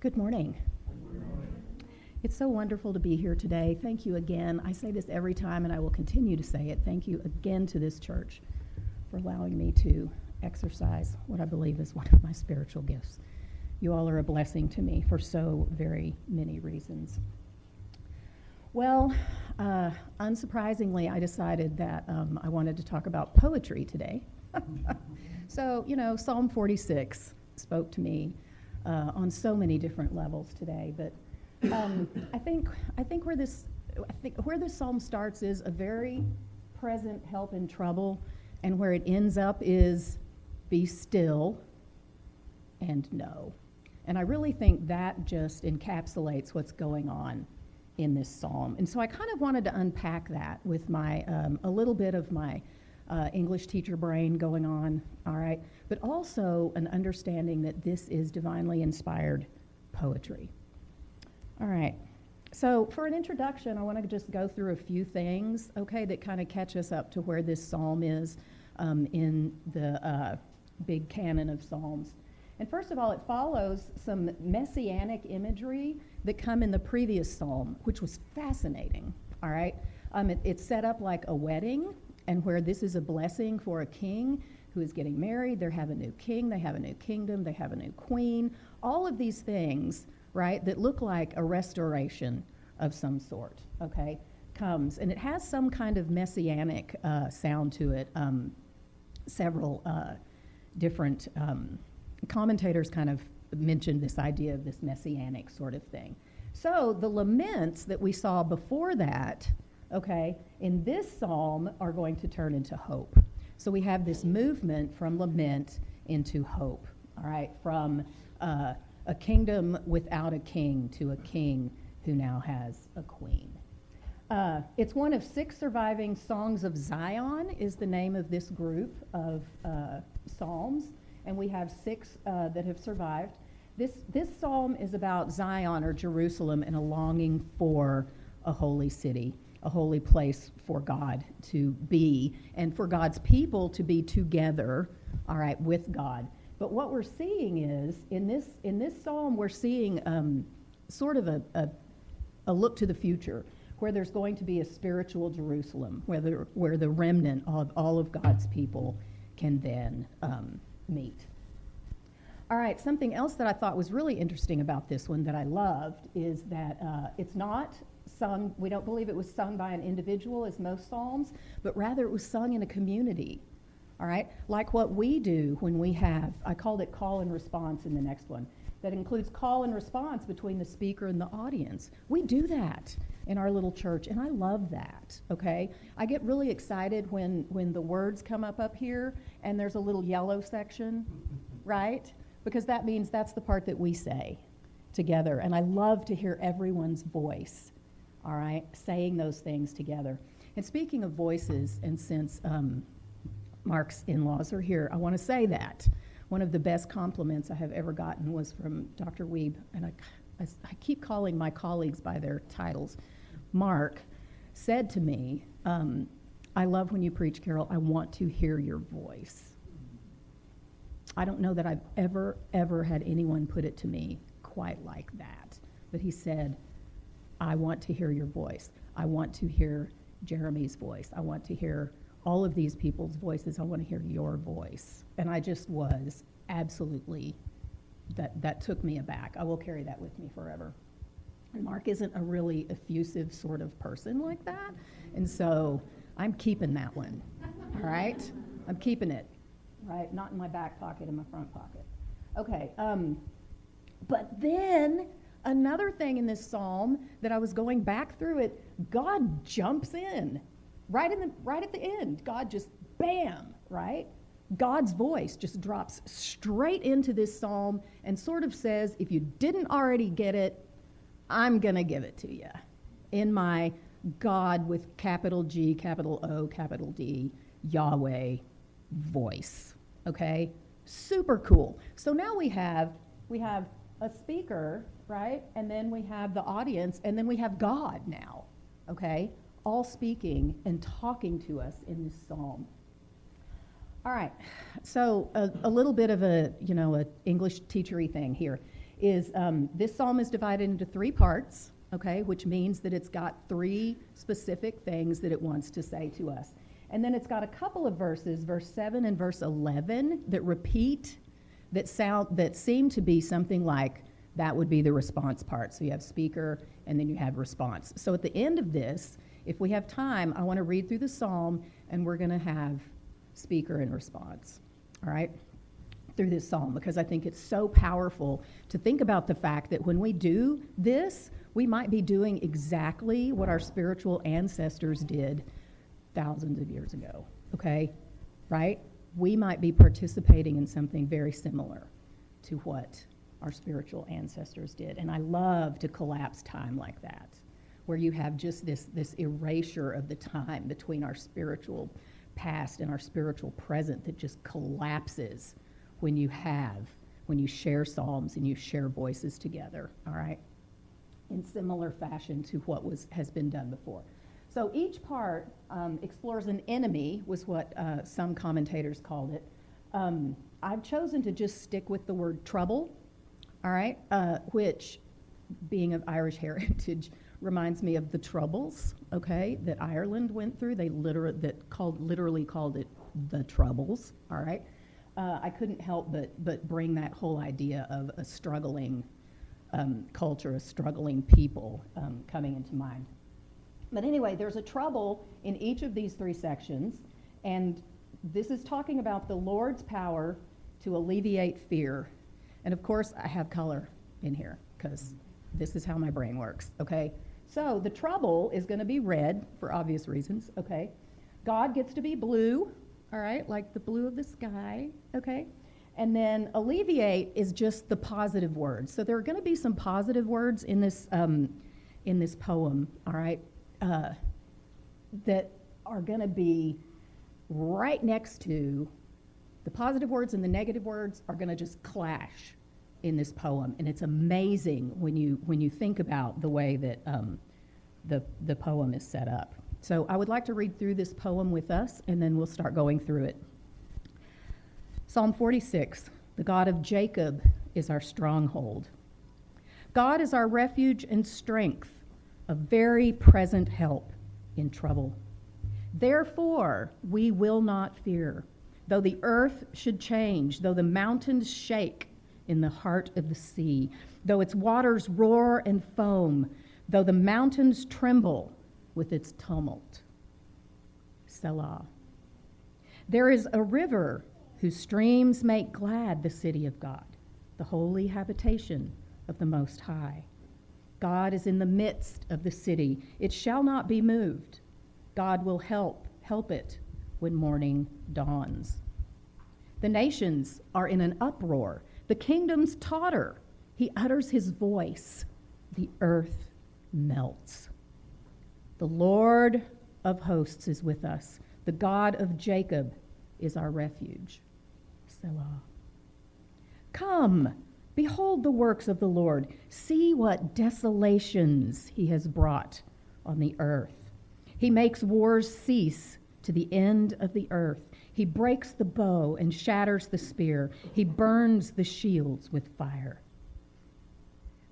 Good morning. It's so wonderful to be here today. Thank you again. I say this every time, and I will continue to say it. Thank you again to this church for allowing me to exercise what I believe is one of my spiritual gifts. You all are a blessing to me for so very many reasons. Well, unsurprisingly, I decided that I wanted to talk about poetry today. So, Psalm 46 spoke to me on so many different levels today, but I think where this psalm starts is a very present help in trouble, and where it ends up is be still and know. And I really think that just encapsulates what's going on in this psalm. And so I kind of wanted to unpack that with my a little bit of my English teacher brain going on, all right, but also an understanding that this is divinely inspired poetry. All right, so for an introduction, I want to just go through a few things, okay, that kind of catch us up to where this psalm is in the big canon of psalms. And first of all, it follows some messianic imagery that come in the previous psalm, which was fascinating, all right? It's set up like a wedding, and where this is a blessing for a king who is getting married. They have a new king, they have a new kingdom, they have a new queen. All of these things, right, that look like a restoration of some sort, okay, comes. And it has some kind of messianic sound to it. Several different commentators kind of mentioned this idea of this messianic sort of thing. So the laments that we saw before that, okay, in this psalm are going to turn into hope. So we have this movement from lament into hope, all right, from a kingdom without a king to a king who now has a queen. It's one of 6 surviving Songs of Zion is the name of this group of psalms, and we have 6 that have survived. This psalm is about Zion or Jerusalem and a longing for a holy city, a holy place for God to be, and for God's people to be together, all right, with God. But what we're seeing is, in this psalm, we're seeing sort of a look to the future, where there's going to be a spiritual Jerusalem, where the remnant of all of God's people can then meet. All right, something else that I thought was really interesting about this one that I loved is that it's not sung, we don't believe it was sung by an individual as most psalms, but rather it was sung in a community, all right? Like what we do when we have, I called it call and response in the next one, that includes call and response between the speaker and the audience. We do that in our little church, and I love that, okay? I get really excited when the words come up here and there's a little yellow section, right? Because that means that's the part that we say together, and I love to hear everyone's voice, all right, saying those things together. And speaking of voices, and since Mark's in-laws are here, I want to say that one of the best compliments I have ever gotten was from Dr. Weeb, and I keep calling my colleagues by their titles. Mark said to me, I love when you preach, Carol. I want to hear your voice. I don't know that I've ever had anyone put it to me quite like that. But he said, I want to hear your voice. I want to hear Jeremy's voice. I want to hear all of these people's voices. I want to hear your voice. And I just was absolutely, that took me aback. I will carry that with me forever. And Mark isn't a really effusive sort of person like that. And so I'm keeping that one, all right? I'm keeping it, right? Not in my back pocket, in my front pocket. Okay, but then another thing in this psalm that I was going back through it, God jumps in right at the end. God just bam, right? God's voice just drops straight into this psalm and sort of says, if you didn't already get it, I'm going to give it to you in my God with capital G, capital O, capital D, Yahweh voice. Okay? Super cool. So now we have a speaker, right? And then we have the audience, and then we have God now, okay? All speaking and talking to us in this psalm. All right, so a little bit of a English teachery thing here. is this psalm is divided into 3 parts, okay, which means that it's got 3 specific things that it wants to say to us. And then it's got a couple of verses, verse 7 and verse 11, that repeat, that seem to be something like that would be the response part. So you have speaker and then you have response. So at the end of this, if we have time, I want to read through the psalm and we're going to have speaker and response, all right, through this psalm, because I think it's so powerful to think about the fact that when we do this, we might be doing exactly what our spiritual ancestors did thousands of years ago, okay, right? We might be participating in something very similar to what our spiritual ancestors did. And I love to collapse time like that, where you have just this erasure of the time between our spiritual past and our spiritual present that just collapses when you share psalms and you share voices together, all right, in similar fashion to what has been done before. So each part explores an enemy, was what some commentators called it. I've chosen to just stick with the word trouble, all right, which, being of Irish heritage, reminds me of the Troubles, okay, that Ireland went through. They literally called it the Troubles, all right. I couldn't help but bring that whole idea of a struggling culture, a struggling people coming into mind. But anyway, there's a trouble in each of these 3 sections, and this is talking about the Lord's power to alleviate fear. And of course, I have color in here, because this is how my brain works, okay? So the trouble is going to be red, for obvious reasons, okay? God gets to be blue, all right, like the blue of the sky, okay? And then alleviate is just the positive words. So there are going to be some positive words in this poem, all right, that are going to be right next to the positive words, and the negative words are going to just clash in this poem. And it's amazing when you think about the way that the poem is set up. So I would like to read through this poem with us, and then we'll start going through it. Psalm 46, the God of Jacob is our stronghold. God is our refuge and strength, a very present help in trouble. Therefore, we will not fear, though the earth should change, though the mountains shake in the heart of the sea, though its waters roar and foam, though the mountains tremble with its tumult. Selah. There is a river whose streams make glad the city of God, the holy habitation of the Most High. God is in the midst of the city. It shall not be moved. God will help it when morning dawns. The nations are in an uproar. The kingdoms totter. He utters his voice. The earth melts. The Lord of hosts is with us. The God of Jacob is our refuge. Selah. Come, behold the works of the Lord. See what desolations he has brought on the earth. He makes wars cease to the end of the earth. He breaks the bow and shatters the spear. He burns the shields with fire.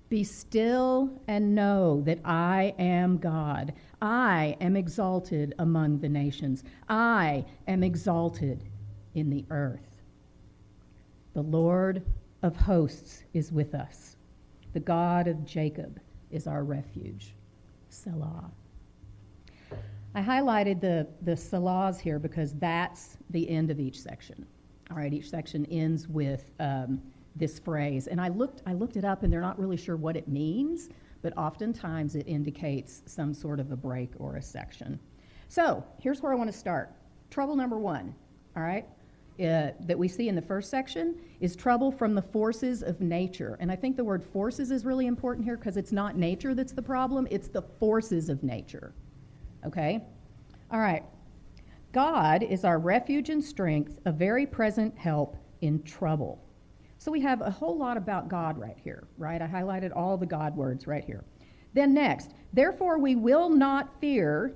Be still and know that I am God. I am exalted among the nations. I am exalted in the earth. The Lord of hosts is with us. The God of Jacob is our refuge. Selah. I highlighted the selahs here because that's the end of each section. All right, each section ends with this phrase. And I looked it up, and they're not really sure what it means, but oftentimes it indicates some sort of a break or a section. So here's where I want to start. Trouble number 1, all right, that we see in the first section is trouble from the forces of nature. And I think the word forces is really important here because it's not nature that's the problem, it's the forces of nature. Okay? All right. God is our refuge and strength, a very present help in trouble. So we have a whole lot about God right here, right? I highlighted all the God words right here. Then next, therefore we will not fear.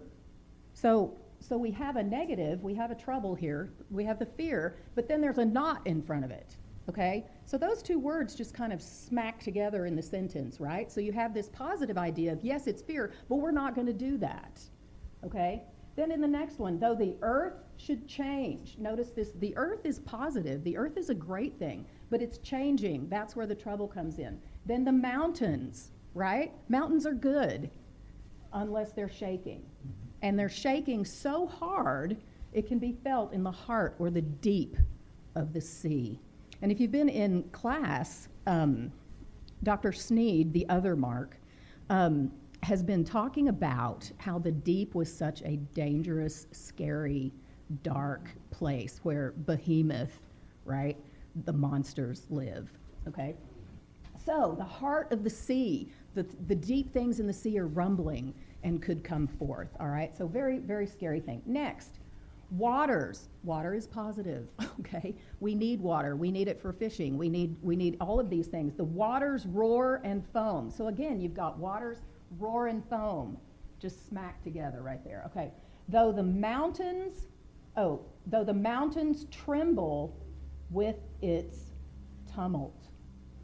So So we have a negative, we have a trouble here, we have the fear, but then there's a not in front of it. Okay? So those two words just kind of smack together in the sentence, right? So you have this positive idea of, yes, it's fear, but we're not going to do that. Okay? Then in the next one, though the earth should change. Notice this, the earth is positive. The earth is a great thing, but it's changing. That's where the trouble comes in. Then the mountains, right? Mountains are good unless they're shaking. And they're shaking so hard, it can be felt in the heart or the deep of the sea. And if you've been in class, Dr. Sneed, the other Mark, has been talking about how the deep was such a dangerous, scary, dark place where behemoth, right, the monsters live, okay? So the heart of the sea, the deep things in the sea are rumbling and could come forth, all right? So very, very scary thing. Next, waters. Water is positive, okay? We need water. We need it for fishing. We need all of these things. The waters roar and foam. So again, you've got waters, roar and foam, just smack together right there, okay? Though the mountains tremble with its tumult.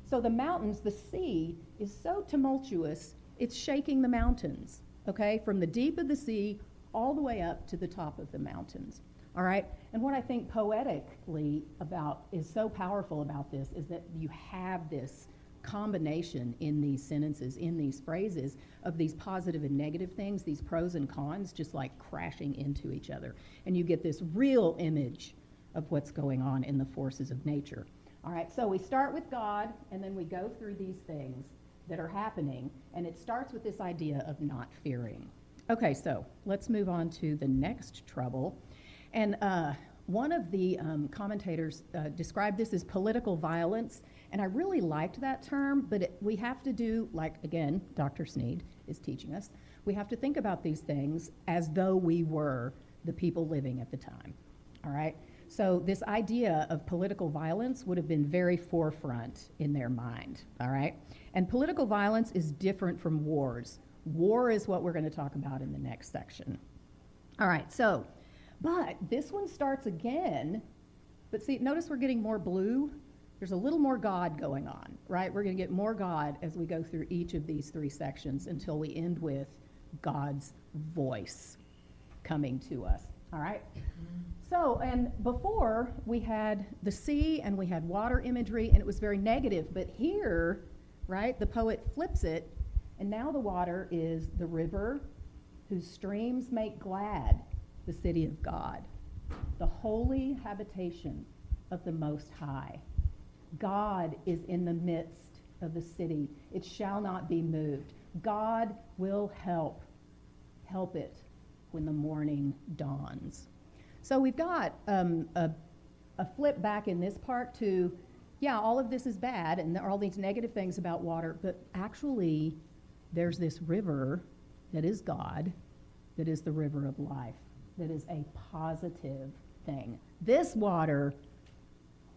So the mountains, the sea is so tumultuous, it's shaking the mountains, okay? From the deep of the sea all the way up to the top of the mountains, all right? And what I think poetically is so powerful about this is that you have this combination in these sentences, in these phrases, of these positive and negative things, these pros and cons just like crashing into each other. And you get this real image of what's going on in the forces of nature. All right, so we start with God, and then we go through these things that are happening, and it starts with this idea of not fearing. Okay, so let's move on to the next trouble. And one of the commentators described this as political violence, and I really liked that term, but we have to do, like, again, Dr. Sneed is teaching us, we have to think about these things as though we were the people living at the time, all right? So this idea of political violence would have been very forefront in their mind, all right? And political violence is different from wars. War is what we're going to talk about in the next section. All right, so, but this one starts again, but see, notice we're getting more blue. There's a little more God going on, right? We're going to get more God as we go through each of these three sections until we end with God's voice coming to us, all right? So, and before we had the sea and we had water imagery, and it was very negative, but here, right, the poet flips it, and now the water is the river whose streams make glad the city of God, the holy habitation of the Most High. God is in the midst of the city. It shall not be moved. God will help it when the morning dawns. So we've got a flip back in this part to, yeah, all of this is bad and there are all these negative things about water, but actually there's this river that is God, that is the river of life, that is a positive thing. This water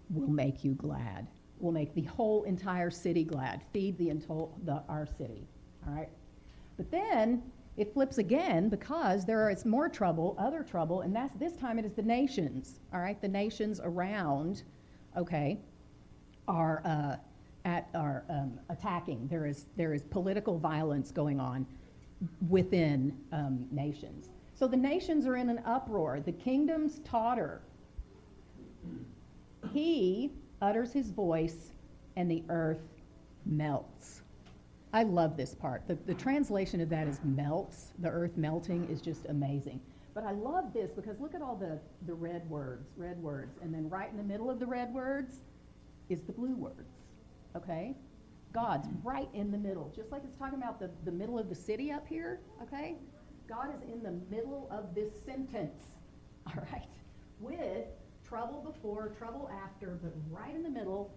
will make you glad, will make the whole entire city glad, feed our city, all right? But then it flips again because there is more trouble, other trouble, and this time it is the nations, all right? The nations around, okay, are attacking. There is political violence going on within nations. So the nations are in an uproar. The kingdoms totter. He utters his voice, and the earth melts. I love this part. The translation of that is melts. The earth melting is just amazing. But I love this because look at all the red words, and then right in the middle of the red words is the blue words, okay? God's right in the middle, just like it's talking about the middle of the city up here, okay? God is in the middle of this sentence, all right? With trouble before, trouble after, but right in the middle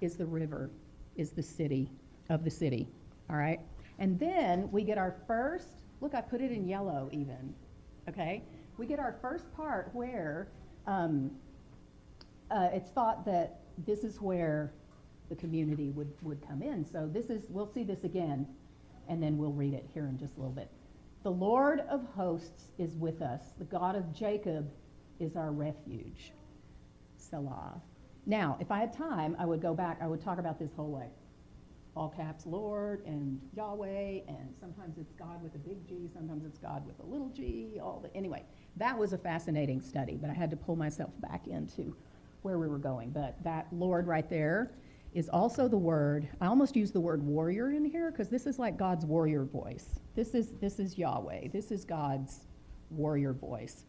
is the river, is the city of the city, all right? And then we get our first, look, I put it in yellow even, okay? We get our first part where it's thought that this is where the community would come in. So we'll see this again, and then we'll read it here in just a little bit. The Lord of hosts is with us. The God of Jacob is our refuge. Selah. Now, if I had time, I would go back, I would talk about this whole way. All caps, Lord and Yahweh, and sometimes it's God with a big G, sometimes it's God with a little g, anyway, that was a fascinating study, but I had to pull myself back into where we were going. But that Lord right there is also the word, I almost use the word warrior in here, because this is like God's warrior voice. This is Yahweh. This is God's warrior voice.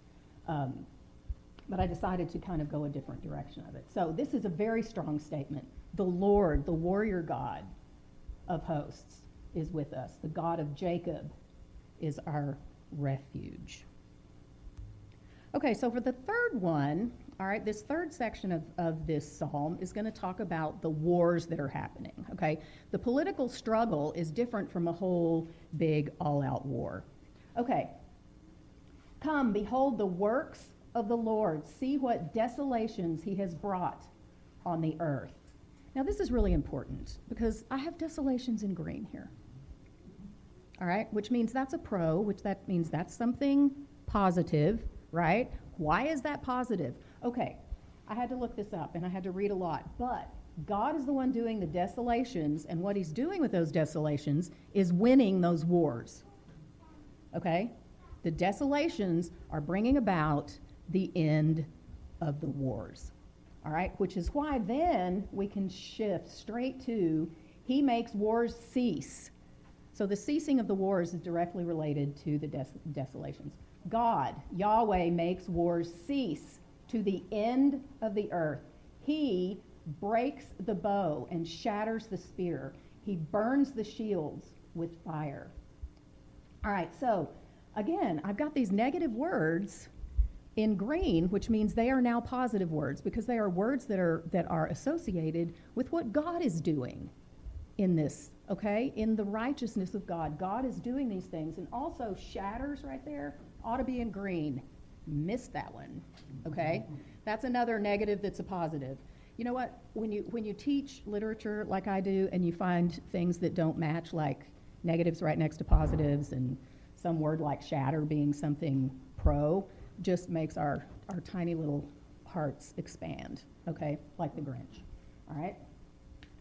But I decided to kind of go a different direction of it. So this is a very strong statement. The Lord, the warrior God of hosts, is with us. The God of Jacob is our refuge. Okay, so for the third one, all right, this third section of this psalm is going to talk about the wars that are happening, okay? The political struggle is different from a whole big all-out war. Okay, come, behold the works of the Lord. See what desolations he has brought on the earth. Now, this is really important because I have desolations in green here. All right, which means that's a pro, which that means that's something positive, right? Why is that positive? Okay, I had to look this up and I had to read a lot, but God is the one doing the desolations, and what he's doing with those desolations is winning those wars. Okay? The desolations are bringing about the end of the wars. All right, which is why then we can shift straight to he makes wars cease. So the ceasing of the wars is directly related to the desolations. God, Yahweh, makes wars cease to the end of the earth. He breaks the bow and shatters the spear. He burns the shields with fire. All right, so again, I've got these negative words in green, which means they are now positive words because they are words that are associated with what God is doing in this, okay? In the righteousness of God. God is doing these things. And also shatters right there ought to be in green. Missed that one, okay? That's another negative that's a positive. You know what? When you teach literature like I do and you find things that don't match, like negatives right next to positives and some word like shatter being something pro, just makes our tiny little hearts expand, okay, like the Grinch, all right?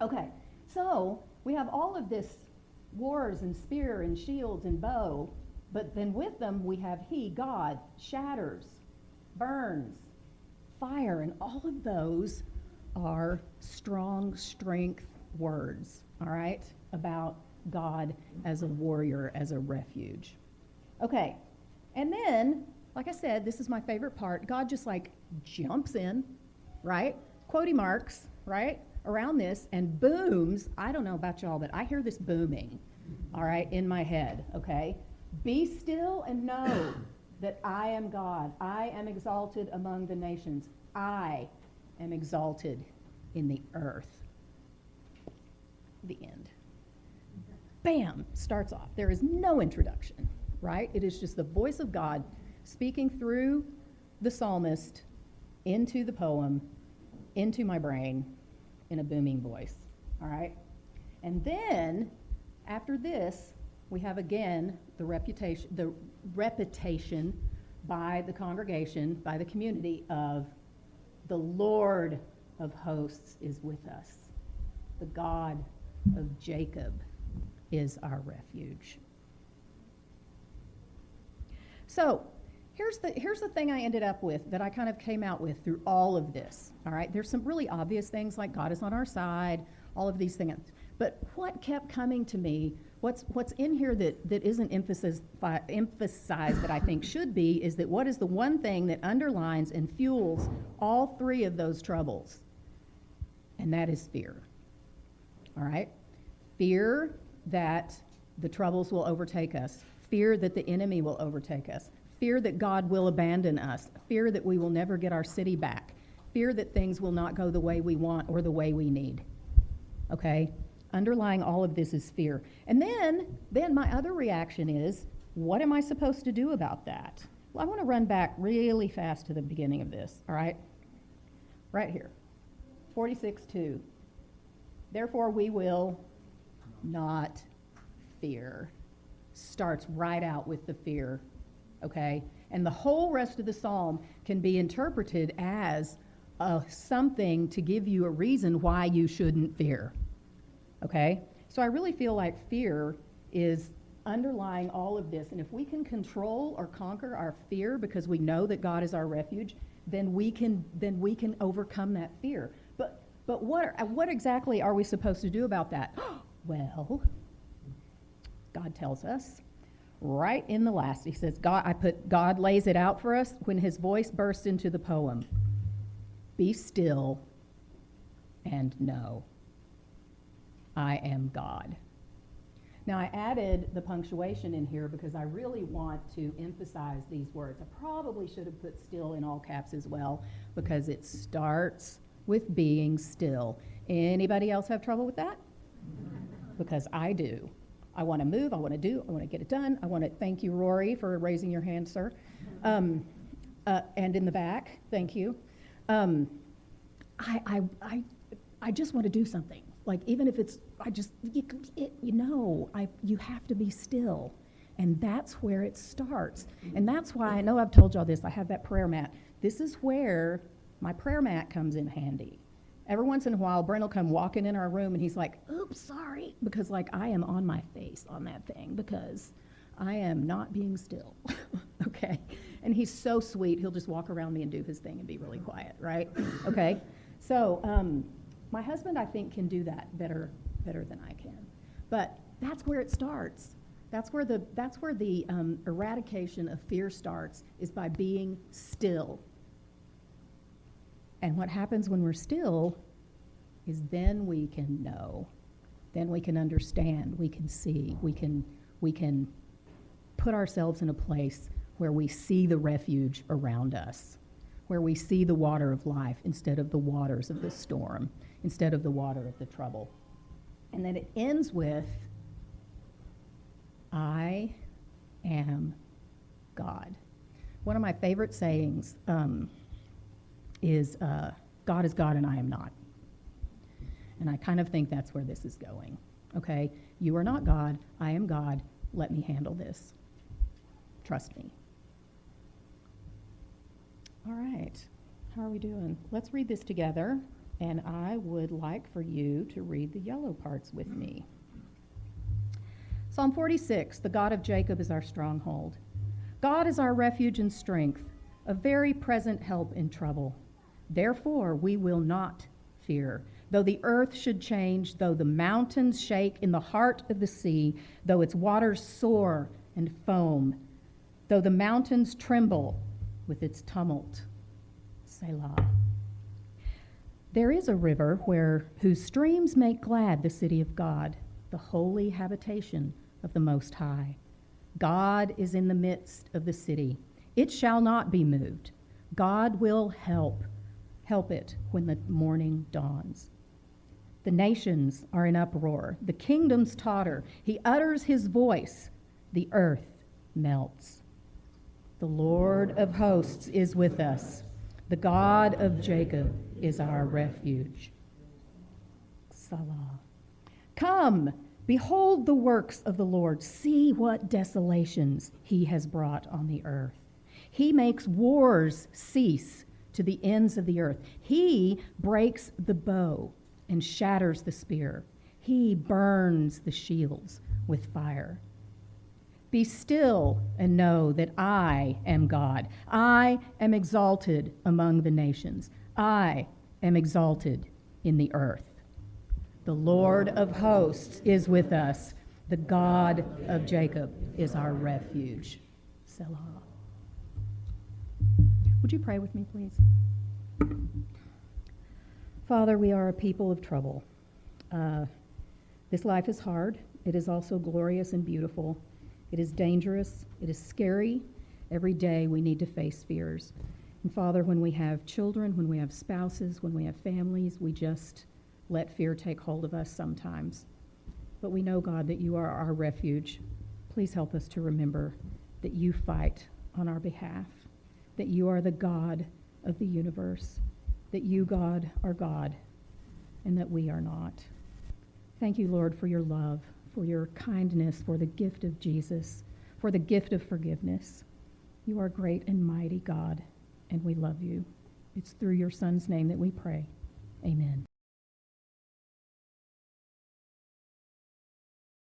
Okay, so we have all of this wars and spear and shields and bow, but then with them we have he, God, shatters, burns, fire, and all of those are strong strength words, all right, about God as a warrior, as a refuge. Okay, and then, like I said, this is my favorite part. God just like jumps in, right? Quotey marks, right? Around this and booms. I don't know about y'all, but I hear this booming, all right, in my head, okay? Be still and know that I am God. I am exalted among the nations. I am exalted in the earth. The end. Bam, starts off. There is no introduction, right? It is just the voice of God speaking through the psalmist into the poem, into my brain, in a booming voice, all right? And then, after this, we have again the repetition by the congregation, by the community of the Lord of hosts is with us. The God of Jacob is our refuge. So, here's the thing I ended up with that I kind of came out with through all of this, all right? There's some really obvious things like God is on our side, all of these things. But what kept coming to me, what's in here that isn't emphasized that I think should be, is that what is the one thing that underlines and fuels all three of those troubles? And that is fear, all right? Fear that the troubles will overtake us, fear that the enemy will overtake us, fear that God will abandon us, fear that we will never get our city back, fear that things will not go the way we want or the way we need, okay? Underlying all of this is fear. And then my other reaction is, what am I supposed to do about that? Well, I want to run back really fast to the beginning of this, all right? Right here, 46:2. Therefore we will not fear. Starts right out with the fear, okay? And the whole rest of the psalm can be interpreted as something to give you a reason why you shouldn't fear. Okay? So I really feel like fear is underlying all of this. And if we can control or conquer our fear because we know that God is our refuge, then we can overcome that fear. But what exactly are we supposed to do about that? Well, God tells us right in the last. He says, God lays it out for us when his voice bursts into the poem. Be still and know I am God. Now, I added the punctuation in here because I really want to emphasize these words. I probably should have put still in all caps as well because it starts with being still. Anybody else have trouble with that? Because I do. I want to move, I want to get it done. I want to thank you, Rory, for raising your hand, sir. And in the back, thank you. I just want to do something. Like, even if it's, you have to be still. And that's where it starts. And that's why, I know I've told y'all this, I have that prayer mat. This is where my prayer mat comes in handy. Every once in a while, Brent will come walking in our room and he's like, oops, sorry. Because like I am on my face on that thing because I am not being still, okay? And he's so sweet, he'll just walk around me and do his thing and be really quiet, right? Okay, so my husband, I think, can do that better than I can. But that's where it starts. That's where the eradication of fear starts, is by being still. And what happens when we're still is then we can know, then we can understand, we can see, we can put ourselves in a place where we see the refuge around us, where we see the water of life instead of the waters of the storm, instead of the water of the trouble. And then it ends with, I am God. One of my favorite sayings is, God is God and I am not. And I kind of think that's where this is going. Okay? You are not God. I am God. Let me handle this. Trust me. All right. How are we doing? Let's read this together. And I would like for you to read the yellow parts with me. Psalm 46, the God of Jacob is our stronghold. God is our refuge and strength, a very present help in trouble. Therefore we will not fear. Though the earth should change, though the mountains shake in the heart of the sea, though its waters soar and foam, though the mountains tremble with its tumult. Selah. There is a river whose streams make glad the city of God, the holy habitation of the Most High. God is in the midst of the city. It shall not be moved. God will help it when the morning dawns. The nations are in uproar. The kingdoms totter. He utters his voice. The earth melts. The Lord of hosts is with us. The God of Jacob is our refuge. Salah. Come, behold the works of the Lord. See what desolations he has brought on the earth. He makes wars cease to the ends of the earth. He breaks the bow and shatters the spear. He burns the shields with fire. Be still and know that I am God. I am exalted among the nations. I am exalted in the earth. The Lord of hosts is with us. The God of Jacob is our refuge. Selah. Would you pray with me, please? Father, we are a people of trouble. This life is hard. It is also glorious and beautiful. It is dangerous. It is scary. Every day we need to face fears. And Father, when we have children, when we have spouses, when we have families, we just let fear take hold of us sometimes. But we know, God, that you are our refuge. Please help us to remember that you fight on our behalf, that you are the God of the universe, that you, God, are God, and that we are not. Thank you, Lord, for your love, for your kindness, for the gift of Jesus, for the gift of forgiveness. You are great and mighty God, and we love you. It's through your Son's name that we pray. Amen.